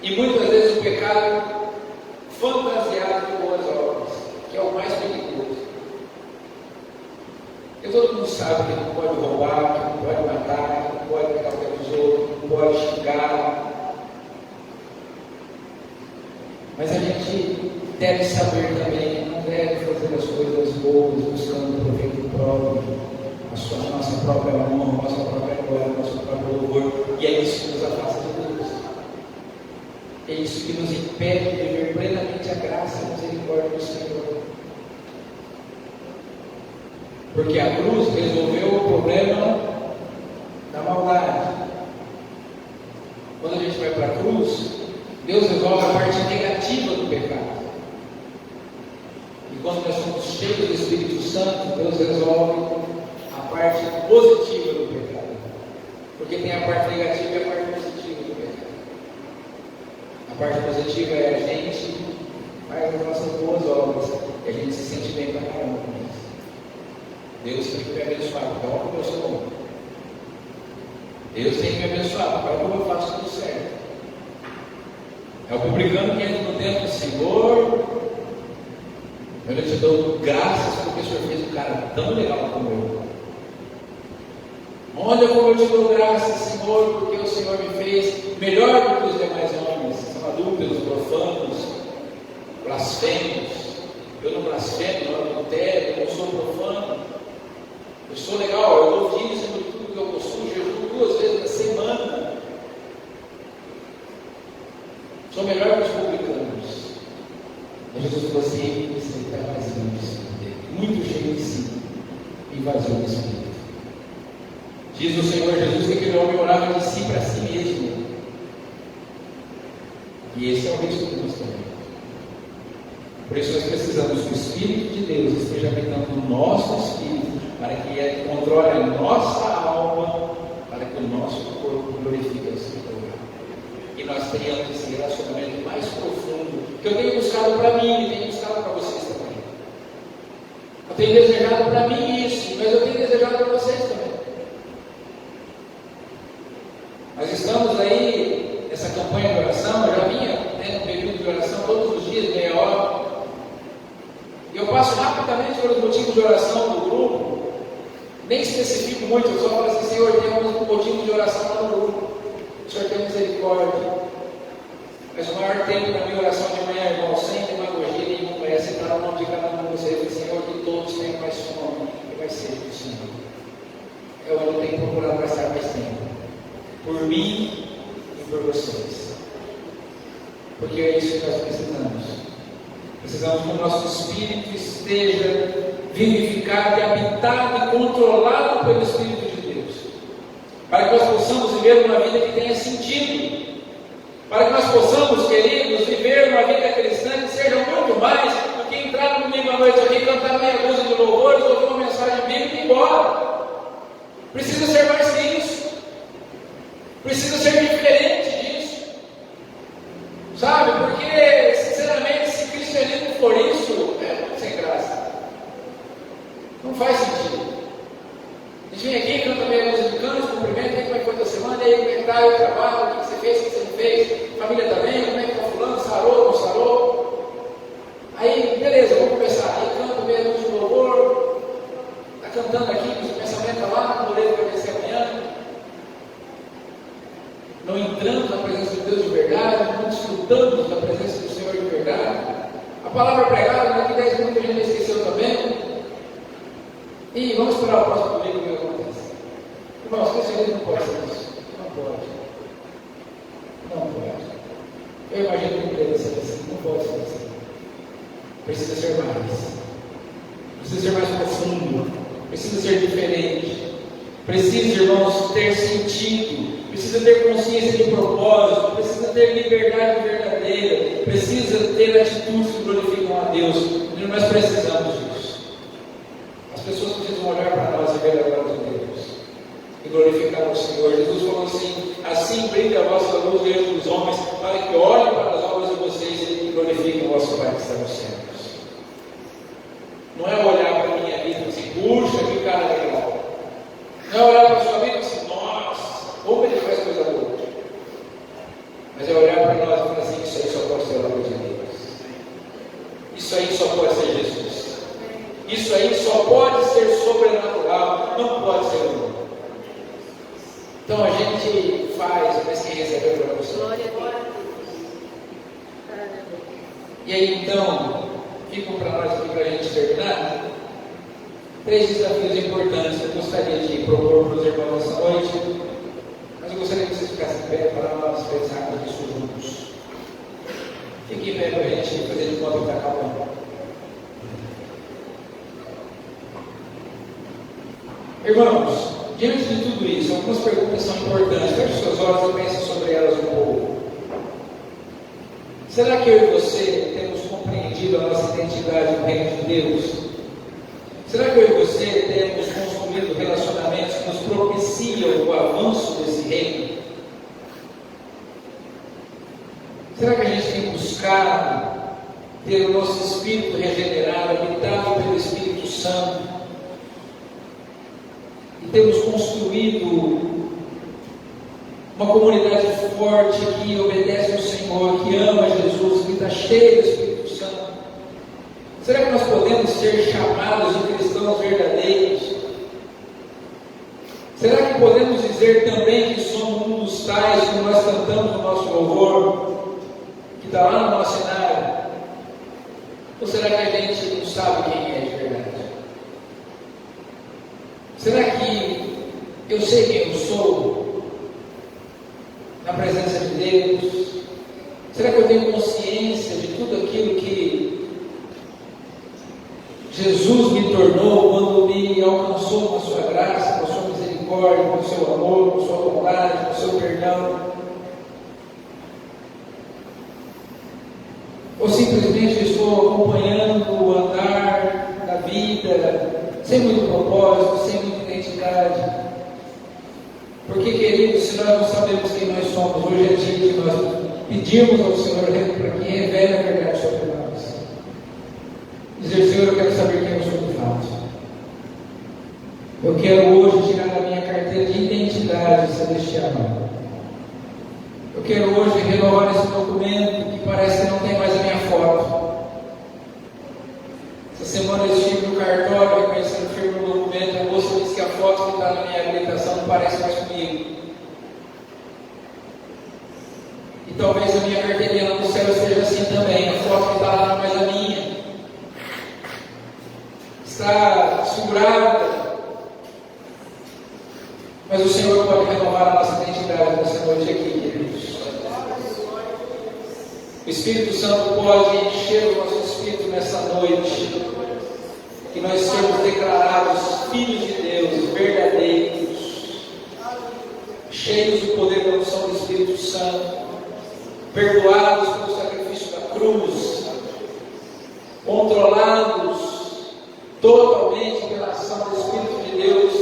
E muitas vezes o pecado fantasiado de boas obras, que é o mais perigoso. Porque todo mundo sabe que não pode roubar, que não pode matar, que não pode pegar o pé dos outros, que não pode xingar. Mas a gente deve saber também que não deve fazer as coisas boas buscando proveito próprio, a nossa própria honra, a nossa própria glória, o nosso próprio louvor. E é isso que nos afasta de Deus. É isso que nos impede de viver plenamente a graça e a misericórdia do Senhor. Porque a cruz resolveu o problema da maldade. Quando a gente vai para a cruz, Deus resolve a parte negativa do pecado. E quando nós somos cheios do Espírito Santo, Deus resolve a parte positiva do pecado. Porque tem a parte negativa e a parte positiva do pecado. A parte positiva é a gente faz as nossas boas obras e a gente se sente bem para caramba com isso. Deus tem que me abençoar, então como eu sou bom. Deus tem que me abençoar, então como eu faço tudo certo. É o publicano que entra no templo: Senhor, eu te dou graças porque o Senhor fez um cara tão legal como eu. Olha como eu te dou graças, Senhor, porque o Senhor me fez melhor do que os demais homens, são adúlteros, profanos, blasfemos. Eu não blasfemo, eu não adultério, eu não sou profano. Eu sou legal, eu dou dízimo de tudo que eu possuo, jejum 2 vezes na semana. Sou melhor que os publicanos. Mas Jesus falou assim: você está vazio de si, muito cheio de si e vazio de espírito. Diz o Senhor Jesus que aquele homem orava de si para si mesmo. E esse é o risco que nós temos. Por isso nós precisamos que o Espírito de Deus esteja habitando no nosso espírito, para que Ele controle a nossa alma, para que o nosso corpo glorifique o Senhor. E nós tenhamos esse relacionamento mais profundo, que eu tenho buscado para mim e tenho buscado para vocês também. Eu tenho desejado para mim isso, mas eu tenho desejado para vocês também. Nós estamos aí nessa campanha de oração, eu já vinha tendo um período de oração todos os dias, meia hora. E eu passo rapidamente pelos motivos de oração do grupo, nem especifico muito, eu só falo assim: Senhor, temos um motivo de oração lá no grupo, o Senhor tem misericórdia. Mas o maior tempo da minha oração de manhã, irmão, sem demagogia nenhuma, é citar o nome de cada um de vocês e dizer: Senhor, que todos tenham mais fome e mais sede do Senhor. É onde eu tenho procurado passar mais tempo, por mim e por vocês, porque é isso que nós precisamos. Precisamos que o nosso espírito esteja vivificado e habitado e controlado pelo Espírito de Deus, para que nós possamos viver uma vida que tenha sentido, para que nós possamos, queridos, viver uma vida cristã que seja muito mais do que entrar no domingo à noite aqui, cantar meia dúzia de louvores, ouvir uma mensagem bíblica e ir embora. Precisa ser mais que isso, precisa ser diferente disso, sabe? Porque, sinceramente, se o cristianismo for isso, é muito sem graça, não faz sentido. A gente vem aqui, canta meia dúzia de cantos, cumprimenta, como é que foi a semana, e aí como é que está o trabalho, o que você fez, o que você não fez, família está bem, como é que está fulano, sarou, não sarou. Aí, beleza, vamos começar. Aí canta meia dúzia de louvor, está cantando aqui, mas o pensamento está lá, no boleto vai vencer amanhã. Não entrando na presença de Deus de verdade, não desfrutando da presença do Senhor de verdade. A palavra pregada, daqui 10 minutos a gente esqueceu também. E vamos esperar o próximo domingo ver o que acontece. Irmãos, o cristianismo não pode ser isso. Não pode. Não pode. Eu imagino que deveria ser assim. Não pode ser assim. Precisa ser mais. Precisa ser mais profundo. Precisa ser diferente. Precisa, irmãos, ter sentido. Precisa ter consciência de propósito. Precisa ter liberdade verdadeira. Precisa ter atitudes que glorificam a Deus. E nós precisamos disso. As pessoas precisam olhar para nós e ver a glória de Deus e glorificar o Senhor. Jesus falou assim: assim brilha a vossa luz diante dos homens, para que olhem para as obras de vocês e glorifiquem o vosso Pai que está nos céus. Não é olhar para a minha vida e dizer: puxa, que cara legal. Não é olhar para a sua vida e dizer: nossa, como ele faz coisa boa. Mas é olhar para nós e falar assim: isso aí só pode ser a obra de Deus. Isso aí só pode ser Jesus. Isso aí só pode ser sobrenatural, não pode ser humano. Então a gente faz, mas quem recebe é para você. E aí então, ficam para nós aqui para a gente terminar 3 desafios importantes que eu gostaria de propor para os irmãos essa noite, mas eu gostaria que vocês ficassem em pé para nós pensarmos nisso juntos. Fique em pé para a gente fazer de conta que está acabando. Irmãos, diante de tudo isso, algumas perguntas são importantes. Feche seus olhos e pense sobre elas um pouco. Será que eu e você temos compreendido a nossa identidade no reino de Deus? Será que eu e você temos construído relacionamentos que nos propiciam o avanço desse reino? Será que a gente tem buscado ter o nosso espírito regenerado, habitado pelo Espírito Santo? E temos construído uma comunidade forte que obedece ao Senhor, que ama Jesus, que está cheia do Espírito Santo? Será que nós podemos ser chamados de cristãos verdadeiros? Será que podemos dizer também que somos um dos tais, como nós cantamos no nosso louvor, que está lá no nosso cenário? Ou será que a gente não sabe quem é de verdade? Será que eu sei quem eu sou na presença de Deus? Será que eu tenho consciência de tudo aquilo que Jesus me tornou quando me alcançou com a sua graça, com a sua misericórdia, com o seu amor, com a sua bondade, com o seu perdão? Ou simplesmente estou acompanhando o andar da vida, sem muito propósito, sem muita identidade. Porque, queridos, se nós não sabemos quem nós somos, hoje é dia de nós pedirmos ao Senhor para que revele a verdade sobre nós. Dizer, Senhor, eu quero saber quem eu sou de fato. Eu quero hoje tirar da minha carteira de identidade celestial. Eu quero hoje renovar esse documento que parece que não tem mais a minha foto. Essa semana eu estive no cartório reconhecendo firme o documento. A moça disse que a foto que está na minha habilitação não parece mais comigo. E talvez a minha carteirinha lá no céu esteja assim também. A foto que está lá não é mais a minha. Está segurada. Mas o Senhor pode renovar a nossa identidade nessa noite aqui, queridos. O Espírito Santo pode encher o nosso espírito nessa noite. Que nós sejamos declarados filhos de Deus, verdadeiros, cheios do poder da unção do Espírito Santo, perdoados pelo sacrifício da cruz, controlados totalmente pela ação do Espírito de Deus,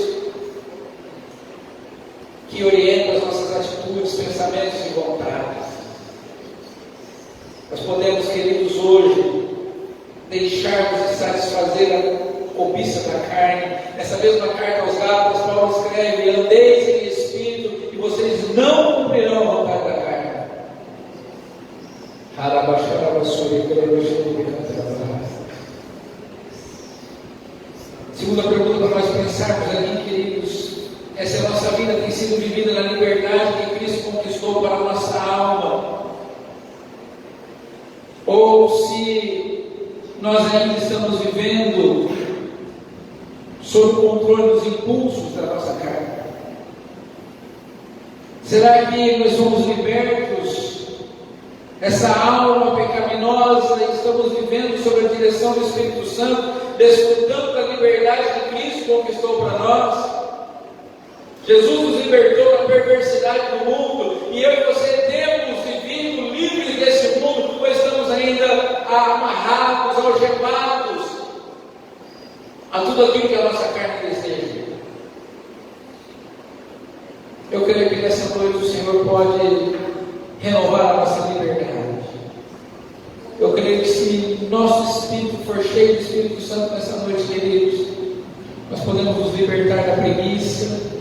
que orienta as nossas atitudes, pensamentos e vontades. Nós podemos, queridos, hoje deixarmos de satisfazer a cobiça da carne. Essa mesma carta aos Gálatas, Paulo escreve: andeis em espírito e vocês não cumprirão a vontade da carne. Segunda pergunta para nós pensarmos aqui, queridos, é se a nossa vida tem sido vivida na liberdade que Cristo conquistou para a nossa alma, ou se nós ainda estamos vivendo sob o controle dos impulsos da nossa carne. Será que nós somos libertos dessa alma pecaminosa e estamos vivendo sob a direção do Espírito Santo, desfrutando da liberdade que Cristo conquistou para nós? Jesus nos libertou da perversidade do mundo, e eu e você temos vivido livres desse mundo, ou estamos ainda amarrados, algemados a tudo aquilo que a nossa carne deseja? Eu creio que nessa noite o Senhor pode renovar a nossa liberdade. Eu creio que se nosso espírito for cheio do Espírito Santo nessa noite, queridos, nós podemos nos libertar da preguiça,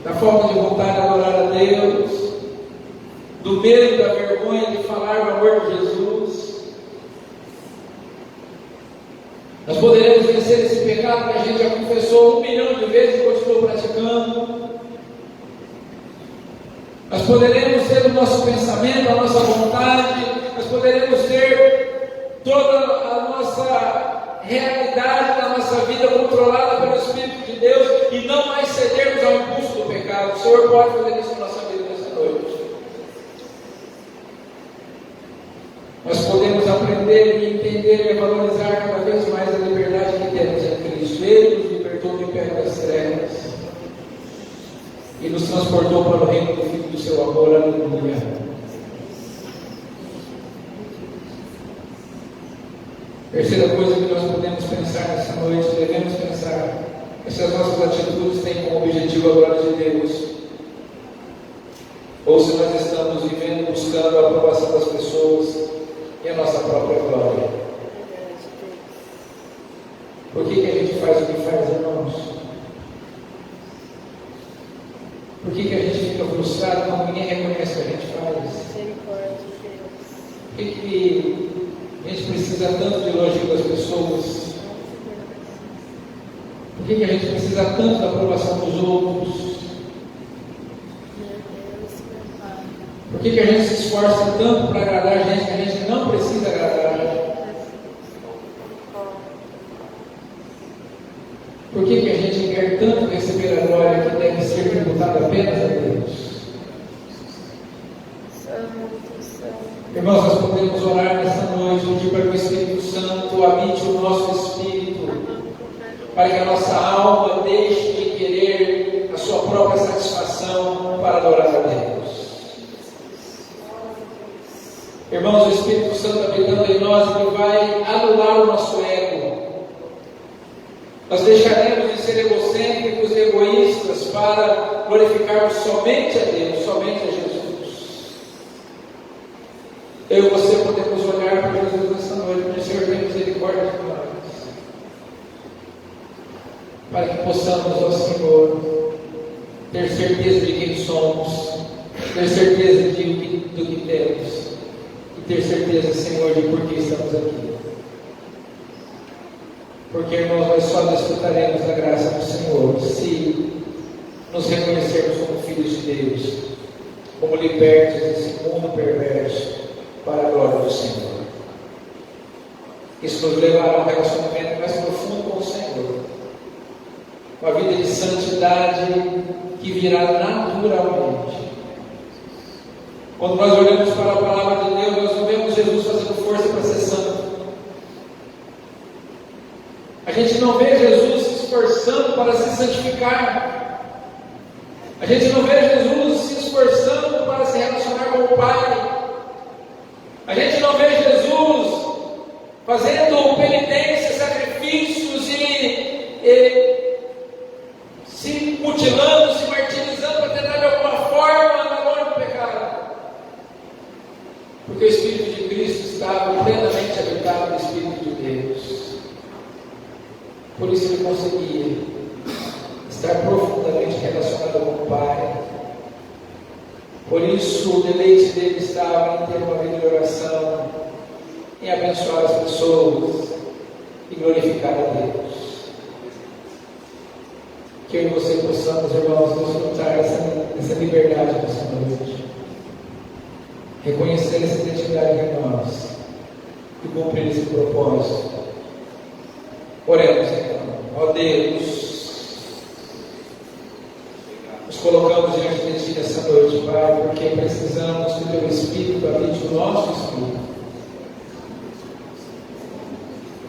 da falta de vontade de adorar a Deus, do medo, da vergonha de falar do amor de Jesus. Nós poderemos vencer esse pecado que a gente já confessou 1 milhão de vezes e continuou praticando. Nós poderemos ter o nosso pensamento, a nossa vontade, nós poderemos ter toda a nossa realidade da nossa vida controlada pelo Espírito de Deus e não mais cedermos ao impulso do pecado. O Senhor pode fazer isso na nossa vida nessa noite. Nós podemos aprender e entender e valorizar cada vez mais a liberdade que temos em Cristo. Ele nos libertou do império das trevas e nos transportou para o reino do Filho do seu amor. Aleluia. Terceira coisa que nós podemos pensar nessa noite, devemos pensar, é se as nossas atitudes têm como objetivo a glória de Deus, ou se nós estamos vivendo buscando a aprovação das pessoas e a nossa própria glória. Por que a gente faz o que faz, irmãos? Por que a gente fica frustrado quando ninguém reconhece o que a gente faz? Por que a gente precisa tanto de elogio das pessoas? Por que a gente precisa tanto da aprovação dos outros? Por que a gente se esforça tanto para agradar gente que a gente não precisa agradar? Por que a gente quer tanto receber a glória que deve ser tributada apenas a Deus? Irmãos, nós podemos orar nessa noite, pedir para que o Espírito Santo habite o nosso espírito, para que a nossa alma deixe de querer a sua própria satisfação para adorar a Deus. Irmãos, o Espírito Santo habitando em nós, ele vai anular o nosso ego. Nós deixaremos de ser egocêntricos e egoístas para glorificarmos somente a Deus, somente a Jesus. Eu e você podemos olhar para Jesus nessa noite e dizer: Senhor, tem misericórdia de nós. Para que possamos, ó Senhor, ter certeza de quem somos, ter certeza do que temos, e ter certeza, Senhor, de por que estamos aqui. Porque, irmãos, nós só desfrutaremos da graça do Senhor se nos reconhecermos como filhos de Deus, como libertos desse mundo perverso, para a glória do Senhor. Isso nos levará a um relacionamento mais profundo com o Senhor, uma vida de santidade que virá naturalmente. Quando nós olhamos para a palavra de Deus, nós não vemos Jesus fazendo força para ser santo. A gente não vê Jesus se esforçando para se santificar. A gente não vê Jesus se esforçando para se relacionar com o Pai. A gente não vê Jesus fazendo penitências, sacrifícios e se mutilando, se martirizando para tentar de alguma forma andar longe do pecado. Porque o Espírito de Cristo estava plenamente habitado no Espírito de Deus. Por isso ele conseguia estar profundamente relacionado com o Pai. Por isso o deleite dele estava em ter uma vida de oração, em abençoar as pessoas e glorificar a Deus. Que eu e você possamos, irmãos, desfrutar essa liberdade nessa noite, reconhecer essa identidade em nós e cumprir esse propósito. Oremos então. Ó Deus, nos colocamos diante de Ti nessa noite, Pai, porque precisamos que o Teu Espírito habite o nosso espírito.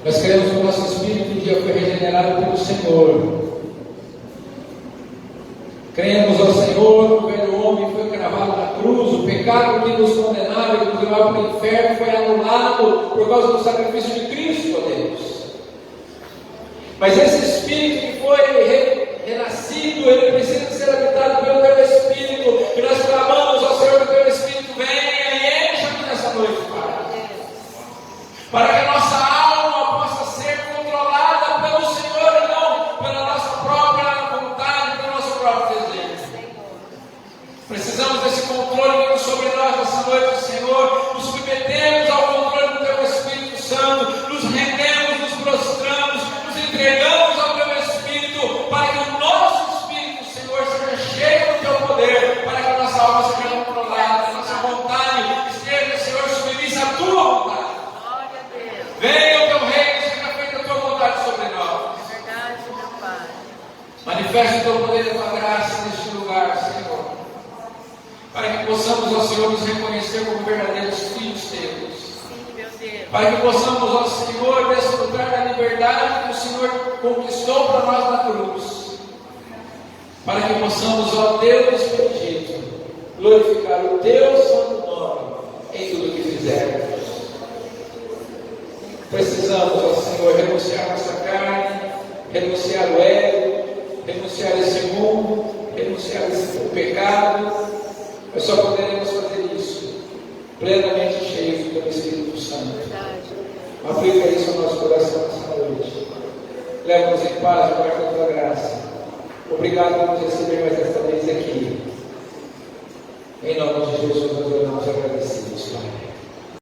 Nós queremos que o nosso espírito um dia foi regenerado pelo Senhor. Cremos ao Senhor, o velho homem foi cravado na cruz, o pecado que nos condenava e nos levava para o inferno foi anulado por causa do sacrifício de Cristo, ó Deus. Mas esse Espírito que foi renascido, ele precisa ser habitado pelo Teu Espírito, e nós clamamos ao Senhor que o Teu Espírito venha e encha-nos nessa noite, Pai, para que a nossa alma possa ser controlada pelo Senhor e não pela nossa própria vontade, pelo nosso próprio desejo. Precisamos desse controle vindo sobre nós nessa noite, Senhor. Nos submetemos ao controle do Teu Espírito Santo, nos rendemos, nos prostramos, nos entregamos ao Teu Espírito, para que o nosso Espírito, Senhor, seja cheio do Teu poder, para que a nossa alma seja controlada, a nossa vontade esteja, Senhor, submissa à Tua vontade. Venha o Teu reino, seja feita a Tua vontade sobre nós. É verdade, meu Pai. Manifesta o Teu poder e a Tua graça neste lugar, Senhor, para que possamos, ó Senhor, nos reconhecer como verdadeiros filhos Teus. Para que possamos, ó Senhor, desfrutar da liberdade que o Senhor conquistou para nós na cruz. Para que possamos, ó Deus bendito, glorificar o Teu santo nome em tudo que fizermos. Precisamos, ó Senhor, renunciar nossa carne, renunciar o ego, renunciar esse mundo, renunciar o pecado. Nós só poderemos fazer isso plenamente cheios do Teu Espírito Santo. Aplica isso ao nosso coração nessa noite. Leva-nos em paz, debaixo da Tua graça. Obrigado por nos receber mais esta vez aqui.